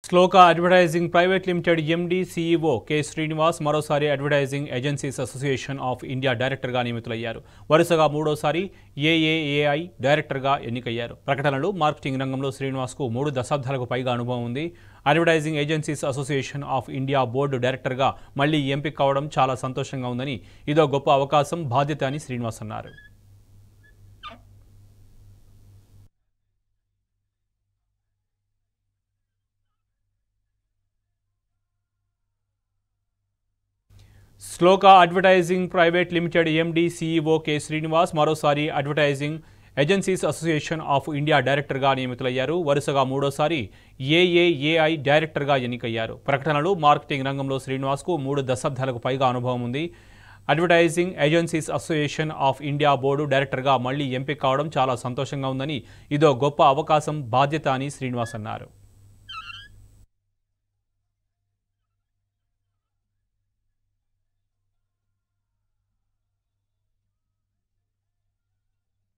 Shloka advertising private limited MD CEO K Srinivas మరోసారి advertising agencies association of India డైరెక్టర్గా నియమితులయ్యారు. వరుసగా మూడోసారి ఏఏఏఐ డైరెక్టర్గా ఎన్నికయ్యారు. ప్రకటనలు, మార్కెటింగ్ రంగంలో శ్రీనివాస్కు 3 దశాబ్దాలకు పైగా అనుభవం ఉంది. Advertising agencies association of India board డైరెక్టర్గా మళ్లీ ఎంపిక కావడం చాలా సంతోషంగా ఉందని, ఇదో గొప్ప అవకాశం, బాధ్యత అని శ్రీనివాస్ అన్నారు. Shloka advertising private limited MD CEO K Srinivas మరోసారి advertising agencies association of India డైరెక్టర్గా నియమితులయ్యారు. వరుసగా మూడోసారి ఏఏఏఐ డైరెక్టర్గా ఎన్నికయ్యారు. ప్రకటనలు, మార్కెటింగ్ రంగంలో శ్రీనివాస్కు 3 దశాబ్దాలకు పైగా అనుభవం ఉంది. Advertising agencies association of India board డైరెక్టర్గా మళ్లీ ఎంపిక కావడం చాలా సంతోషంగా ఉందని, ఇదో గొప్ప అవకాశం, బాధ్యత అని శ్రీనివాస్ అన్నారు.